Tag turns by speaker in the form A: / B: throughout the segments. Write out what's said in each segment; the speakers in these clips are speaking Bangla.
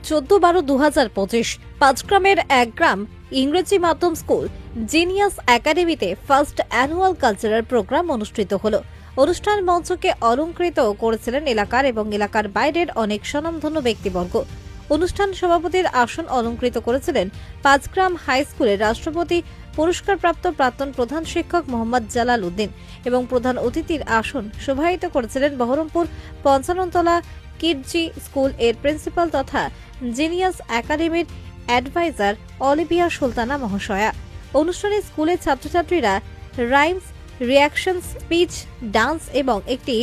A: 14-12-2025 পাঁচগ্রামের এক গ্রাম ইংরেজি মাধ্যম স্কুল জিনিয়াস একাডেমিতে ফার্স্ট অ্যানুয়াল কালচারাল প্রোগ্রাম অনুষ্ঠিত হলো। অনুষ্ঠান মঞ্চকে অলংকৃত করেছিলেন এলাকার এবং এলাকার বাইরের অনেক স্বনামধন্য ব্যক্তিবর্গ। অনুষ্ঠান সভাপতির আসন অলংকৃত করেছিলেন পাঁচগ্রাম হাই স্কুলের রাষ্ট্রপতি পুরস্কারপ্রাপ্ত প্রাক্তন প্রধান শিক্ষক মোহাম্মদ জালাল উদ্দিন এবং প্রধান অতিথির আসন শোভায়িত করেছিলেন বহরমপুর পঞ্চাননতলা কিডজি স্কুল এর প্রিন্সিপাল তথা জিনিয়াস একাডেমির অ্যাডভাইজার অলিভিয়া সুলতানা মহাশয়া। অনুষ্ঠানে স্কুলের ছাত্রছাত্রীরা রাইমস, রিঅ্যাকশন, স্পিচ, ডান্স এবং একটি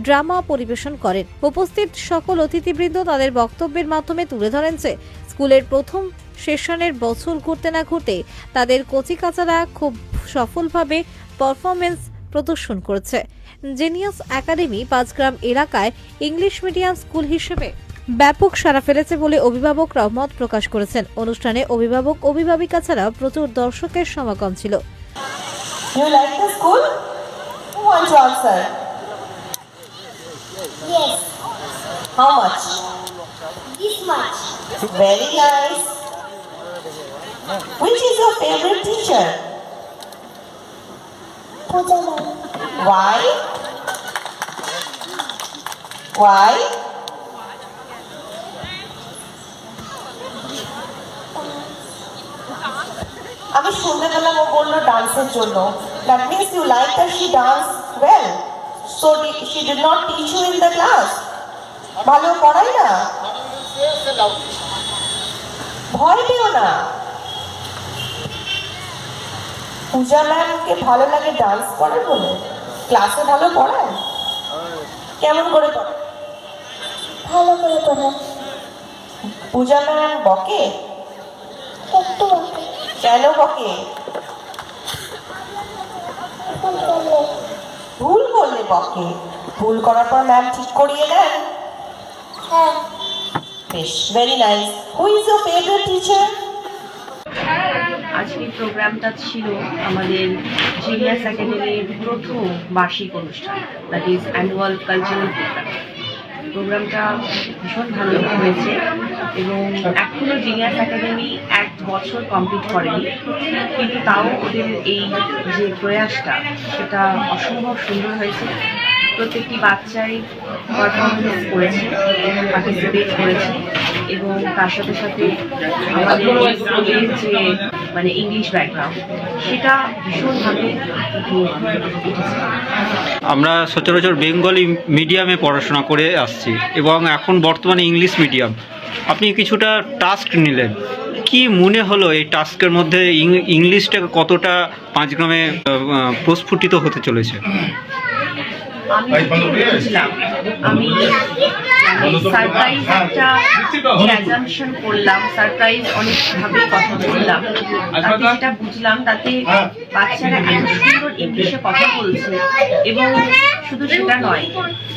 A: ড্রামা পরিবেশন করেন। উপস্থিত সকল অতিথিবৃন্দ তাদের বক্তব্যের মাধ্যমে তুলে ধরেন যে স্কুলের প্রথম সেশনের বছর ঘুরতে না ঘুরতে তাদের কচিকাচারা খুব সফলভাবে পারফরমেন্স প্রদর্শন করেছে। জিনিয়াস একাডেমি পাঁচগ্রাম এলাকায় ইংলিশ মিডিয়াম স্কুল হিসেবে ব্যাপক সাড়া ফেলেছে বলে অভিভাবকরা মত প্রকাশ করেছেন। অনুষ্ঠানে অভিভাবক অভিভাবিকা ছাড়াও প্রচুর দর্শকের সমাগম ছিল।
B: You like the school? Who wants to answer?
C: Yes,
B: How much?
C: this much.
B: Very nice. Which is your favorite teacher?
C: Puja ma'am.
B: Why? Why? আমি শুনতে পেলাম ও বললো ডান্সের জন্য। That means you like that she dance well. So she did not teach you in the class. ভালো পড়াই না? ভয় পেও না। পূজা ম্যামকে ভালো লাগে ডান্স করে বলে ক্লাসে ভালো পড়ায়? কেমন করে পড়ায়?
C: ভালো করে পড়ান।
B: পূজা ম্যাম বকে?
C: একটু বকে।
B: কেন বকে?
C: ভুল করলে।
B: ভুল করলে বকে। ভুল করার পর ম্যাম ঠিক করিয়ে দেন?
C: হ্যাঁ।
B: বেশ, very nice. Who is your favourite teacher?
D: আজকের প্রোগ্রামটা ছিল আমাদের জিনিয়াস একাডেমির প্রথম বার্ষিক অনুষ্ঠান, that is annual cultural programme. প্রোগ্রামটা ভীষণ ভালো হয়েছে এবং এখনও জিনিয়াস একাডেমি 1 বছর কমপ্লিট করেনি, কিন্তু তাও ওদের এই যে প্রয়াসটা সেটা অসম্ভব সুন্দর হয়েছে। প্রত্যেকটি বাচ্চাই পারফরমেন্স করেছে, পার্টিসিপেট করেছে এবং তার সাথে সাথে আমাদের এই স্কুলের যে ইংলিশ ব্যাকগ্রাউন্ড সেটা ভীষণভাবে উঠেছে।
E: আমরা সচরাচর বেঙ্গলি মিডিয়ামে পড়াশোনা করে আসছি এবং এখন বর্তমানে ইংলিশ মিডিয়াম। আপনি কিছুটা টাস্ক নিলেন, কি মনে হলো এই টাস্কের মধ্যে ইংলিশটা কতটা পাঁচগ্রামে প্রস্ফুটিত হতে চলেছে?
D: আমি বুঝলাম, আমি সারপ্রাইজ একটা অ্যাজাম্পশন করলাম, সারপ্রাইজ অনেকভাবে কথা বললাম, তাতে যেটা বুঝলাম তাতে বাচ্চারা এত সুন্দর ইংলিশে কথা বলছে এবং শুধু সেটা নয়,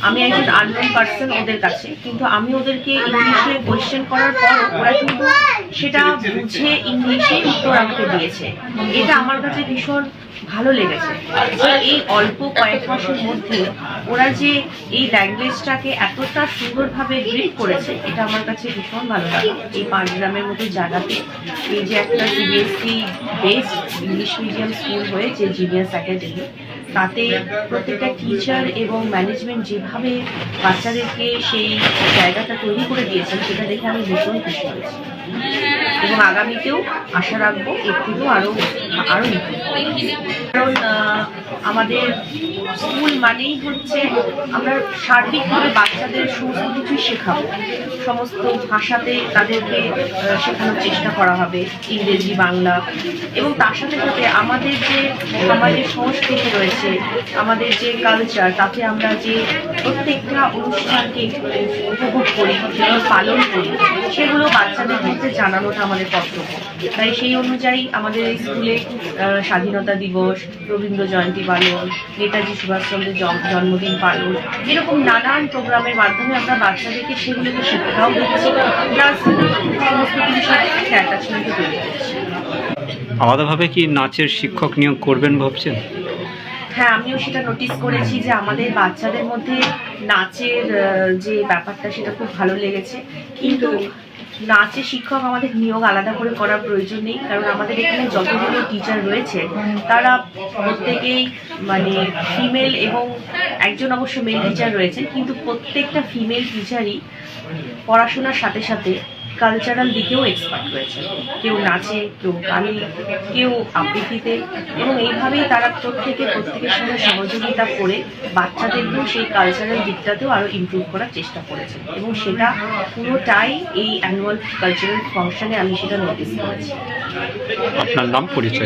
D: আমি একজন আননোন পার্সন ওদের কাছে, কিন্তু আমি ওদেরকে ইংলিশে কোয়েশ্চেন করার পর ওরা কিন্তু সেটা বুঝে ইংলিশে উত্তর আমাকে দিয়েছে। এটা আমার কাছে ভীষণ ভালো লেগেছে যে এই অল্প কয়েক মাসের মধ্যে ওরা যে এই ল্যাঙ্গুয়েজটাকে এতটা সুন্দরভাবে গ্রিপ করেছে, এটা আমার কাছে ভীষণ ভালো লাগে। এই পাঁচগ্রামের মতো জায়গাতে এই যে একটা CBSE based English medium school হয়েছে জিনিয়াস একাডেমি, তাতে প্রত্যেকটা টিচার এবং ম্যানেজমেন্ট যেভাবে বাচ্চাদেরকে সেই জায়গাটা তৈরি করে দিয়েছেন সেটা দেখে আমি ভীষণ খুশি হয়েছি এবং আগামীতেও আশা রাখবো এর থেকেও আরও কারণ আমাদের স্কুল মানেই হচ্ছে আমরা সার্বিকভাবে বাচ্চাদের সমস্ত কিছুই শেখাবো, সমস্ত ভাষাতে তাদেরকে শেখানোর চেষ্টা করা হবে, ইংরেজি, বাংলা, এবং তার সাথে সাথে আমাদের যে সমাজের সংস্কৃতি রয়েছে, আমাদের যে কালচার, তাতে আমরা যে প্রত্যেকটা অনুষ্ঠানকে উপভোগ করি, যেগুলো পালন করি, সেগুলো বাচ্চাদের মধ্যে জানানোটা আমাদের কর্তব্য। তাই সেই অনুযায়ী আমাদের এই স্কুলে স্বাধীনতা দিবস, রবীন্দ্র জয়ন্তী পালন, নেতাজি সুভাষচন্দ্রের জন্মদিন পালন, এরকম নানান প্রোগ্রামের মাধ্যমে আমরা বাচ্চাদেরকে সেগুলোকে শিক্ষাও দিচ্ছি, প্লাস সমস্ত কিছুর সাথে অ্যাটাচমেন্টও তৈরি করছি।
E: আলাদাভাবে কি নাচের শিক্ষক নিয়োগ করবেন ভাবছেন?
D: হ্যাঁ, আমিও সেটা নোটিস করেছি যে আমাদের বাচ্চাদের মধ্যে নাচের যে ব্যাপারটা সেটা খুব ভালো লেগেছে, কিন্তু নাচের শিক্ষক আমাদের নিয়োগ আলাদা করে করার প্রয়োজন নেই, কারণ আমাদের এখানে যতগুলো টিচার রয়েছে তারা প্রত্যেকেই মানে ফিমেল, এবং একজন অবশ্য মেল টিচার রয়েছে, কিন্তু প্রত্যেকটা ফিমেল টিচারই পড়াশোনার সাথে সাথে কালচারাল দিকেও এক্সপার্ট রয়েছে। কেউ নাচে, কেউ গানে, কেউ আবৃত্তিতে, এবং এইভাবেই তারা প্রত্যেকের সঙ্গে সহযোগিতা করে বাচ্চাদেরকেও সেই কালচারাল দিকটাতেও আরও ইমপ্রুভ করার চেষ্টা করেছে, এবং সেটা পুরোটাই এই অ্যানুয়াল কালচারাল ফাংশনে আমি সেটা নোটিস করেছি।
E: আপনার নাম, পরিচয়?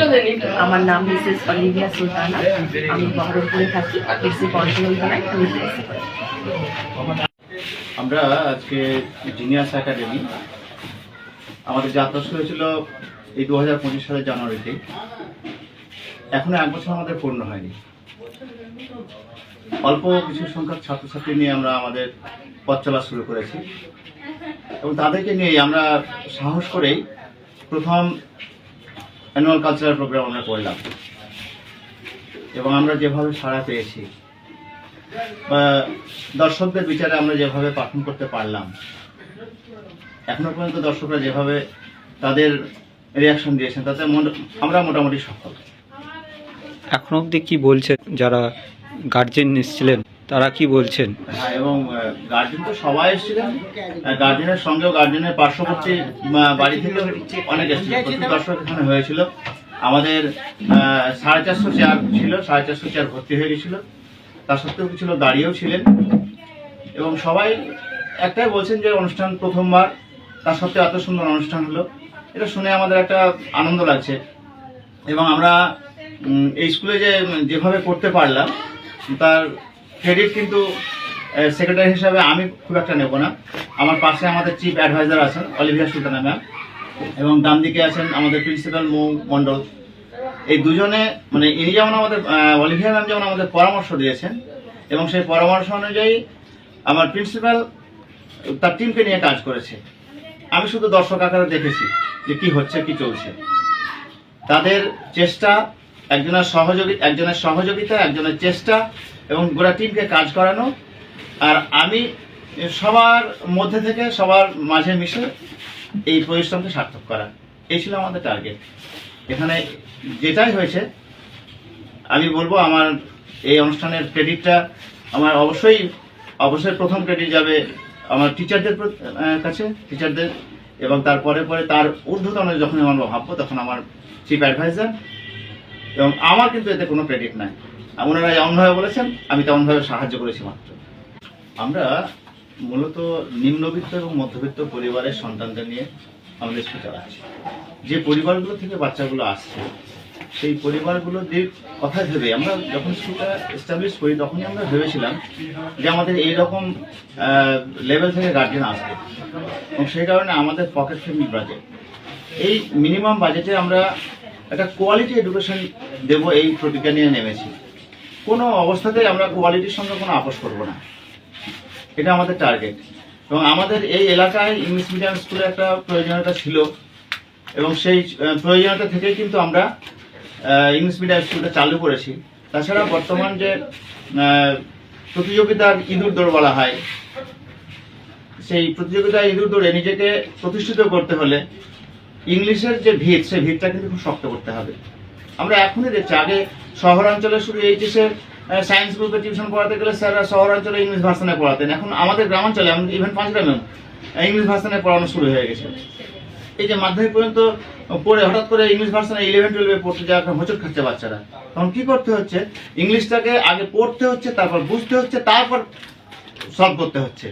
D: আমার নাম মিসেস অলিভিয়া সুলতানা, আমি বহরমপুরে থাকি, এসি পড়াশোনা থানায় আমি প্রিন্সিপাল।
F: আমরা আজকে জিনিয়াস একাডেমি আমাদের যাত্রা শুরু হয়েছিল এই 2025 সালের জানুয়ারিতে। এখনো 1 বছর আমাদের পূর্ণ হয়নি। অল্প কিছু সংখ্যক ছাত্রছাত্রী নিয়ে আমরা আমাদের পথ চলা শুরু করেছি, এবং তাদেরকে নিয়ে আমরা সাহস করেই প্রথম অ্যানুয়াল কালচারাল প্রোগ্রাম আমরা করলাম, এবং আমরা যেভাবে সাড়া পেয়েছি বা দর্শকদের বিচারে আমরা যেভাবে পারফর্ম করতে পারলাম, এখনো পর্যন্ত দর্শকরা যেভাবে তাদের রিয়াকশন দিয়েছেন তাতে আমরা মোটামুটি সফল।
E: এখন অবধি কি বলছেন যারা গার্জেন এসেছিলেন, তারা কি বলছেন?
F: হ্যাঁ, এবং গার্জেন তো সবাই এসেছিলেন, গার্জেনের সঙ্গেও গার্জেনের পার্শ্ববর্তী বাড়ি থেকে অনেক এসেছিল। প্রচুর দর্শক এখানে হয়েছিল। আমাদের 450 চেয়ার ছিল, 450 চেয়ার ভর্তি হয়ে গেছিল। তা সত্ত্বেও কিছু লোক দাঁড়িয়েও ছিলেন, এবং সবাই একটাই বলছেন যে অনুষ্ঠান প্রথমবার, তা সত্ত্বেও এত সুন্দর অনুষ্ঠান হলো। এটা শুনে আমাদের একটা আনন্দ লাগছে, এবং আমরা এই স্কুলে যেভাবে করতে পারলাম তার ক্রেডিট কিন্তু সেক্রেটারি হিসাবে আমি খুব একটা নেব না। আমার পাশে আমাদের চিফ অ্যাডভাইজার আছেন অলিভিয়া সুলতানা ম্যাম, এবং ডান দিকে আছেন আমাদের প্রিন্সিপাল মৌ মণ্ডল। এই দুজনে মানে ইনি যেমন আমাদের অলিভিয়া ম্যাম যেমন আমাদের পরামর্শ দিয়েছেন, এবং সেই পরামর্শ অনুযায়ী আমার প্রিন্সিপাল তার টিমকে নিয়ে কাজ করেছে। আমি শুধু দর্শক আকারে দেখেছি যে কি হচ্ছে, কি চলছে। তাদের চেষ্টা, একজনের সহযোগিতা, একজনের চেষ্টা, এবং গোটা টিমকে কাজ করানো, আর আমি সবার মধ্যে থেকে সবার মাঝে মিশে এই পরিশ্রমকে সার্থক করা, এই ছিল আমাদের টার্গেট। এখানে যেটাই হয়েছে আমি বলবো আমার এই অনুষ্ঠানের ক্রেডিটটা আমার অবশ্যই প্রথম ক্রেডিট যাবে আমার টিচারদের কাছে, এবং তারপরে তার ঊর্ধ্বতন যখন আমরা ভাববো তখন আমার চিফ অ্যাডভাইজার, এবং আমার কিন্তু এতে কোনো ক্রেডিট নাই। ওনারা যেমনভাবে বলেছেন আমি তেমনভাবে সাহায্য করেছি মাত্র। আমরা মূলত নিম্নবিত্ত এবং মধ্যবিত্ত পরিবারের সন্তানদের নিয়ে আমাদের স্কুল চালাচ্ছি। যে পরিবারগুলো থেকে বাচ্চাগুলো আসছে সেই পরিবারগুলোর দিক কথা ভেবে আমরা যখন স্কুলটা এস্টাবলিশ করি তখনই আমরা ভেবেছিলাম যে আমাদের এইরকম লেভেল থেকে গার্জেন আসবে, এবং সেই কারণে আমাদের পকেট ফ্রেন্ডলি বাজেট, এই মিনিমাম বাজেটে আমরা একটা কোয়ালিটি এডুকেশন দেবো এই প্রতিজ্ঞা নিয়ে নেমেছি। কোনো অবস্থাতেই আমরা কোয়ালিটির সঙ্গে কোনো আপোষ করবো না, এটা আমাদের টার্গেট। এবং আমাদের এই এলাকায় ইংলিশ মিডিয়াম স্কুলের একটা প্রয়োজনীয়তা ছিল, এবং সেই প্রয়োজনীয়তা থেকেই কিন্তু আমরা ইংলিশ মিডিয়াম স্কুলটা চালু করেছি। তাছাড়া বর্তমান যে প্রতিযোগিতার ইঁদুর দৌড় বলা হয়, সেই প্রতিযোগিতার ইঁদুর দৌড়ে নিজেকে প্রতিষ্ঠিত করতে হলে ইংলিশের যে ভিত, সেই ভিতটা কিন্তু খুব শক্ত করতে হবে। আমরা এখনই দেখছি, আগে শহরাঞ্চলে শুধু এইচএসের সায়েন্স গ্রুপে টিউশন পড়াতে গেলে স্যাররা শহরাঞ্চলে ইংলিশ ভার্সনে পড়াতেন, এখন আমাদের গ্রামাঞ্চলে ইভেন পাঁচগ্রামেও ইংলিশ ভার্সনে পড়ানো শুরু হয়ে গেছে। এই যে মাধ্যমিক পর্যন্ত পড়ে হঠাৎ করে ইংলিশ ভার্সনে 11-12 পড়তে যাওয়া হোঁচট খাচ্ছে বাচ্চারা। তখন কি করতে হচ্ছে, ইংলিশটাকে আগে পড়তে হচ্ছে, তারপর বুঝতে হচ্ছে, তারপর সলভ করতে হচ্ছে।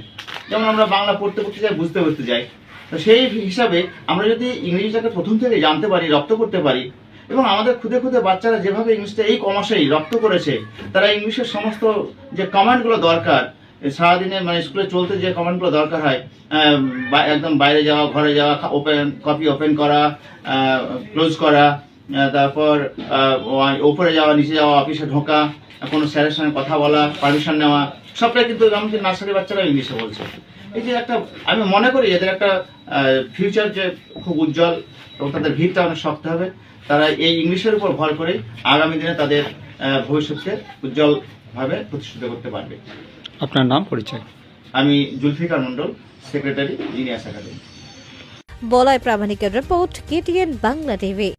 F: যেমন আমরা বাংলা পড়তে যাই, বুঝতে যাই। তো সেই হিসাবে আমরা যদি ইংলিশটাকে প্রথম থেকে জানতে পারি, রপ্ত করতে পারি, এবং আমাদের খুদে বাচ্চারা যেভাবে ইংলিশটা এই কমাসেই রপ্ত করেছে, তারা ইংলিশের সমস্ত যে কমান্ডগুলো দরকার সারাদিনে মানে স্কুলে চলতে যে কমান্ডগুলো দরকার হয়, একদম বাইরে যাওয়া, ঘরে যাওয়া, কপি ওপেন করা, ক্লোজ করা, তারপর ওপরে যাওয়া, নিচে যাওয়া, অফিসে ঢোকা, কোনো স্যারের সঙ্গে কথা বলা, পারমিশন নেওয়া, সবটাই কিন্তু এমনকি নার্সারি বাচ্চারা ইংলিশে বলছে। এই যে একটা, আমি মনে করি এদের একটা ফিউচার যে খুব উজ্জ্বল, এবং তাদের ভিতটা অনেক শক্ত হবে। তারা এই ইংলিশের উপর ভর করে আগামী দিনে তাদের ভবিষ্যৎকে উজ্জ্বলভাবে প্রতিষ্ঠিত করতে পারবে।
E: আপনার নাম, পরিচয়?
F: আমি জুলফিকার মণ্ডল, সেক্রেটারি, জিনিয়াস একাডেমি।
A: বলয় প্রামাণিকের রিপোর্ট, KTN বাংলা টিভি।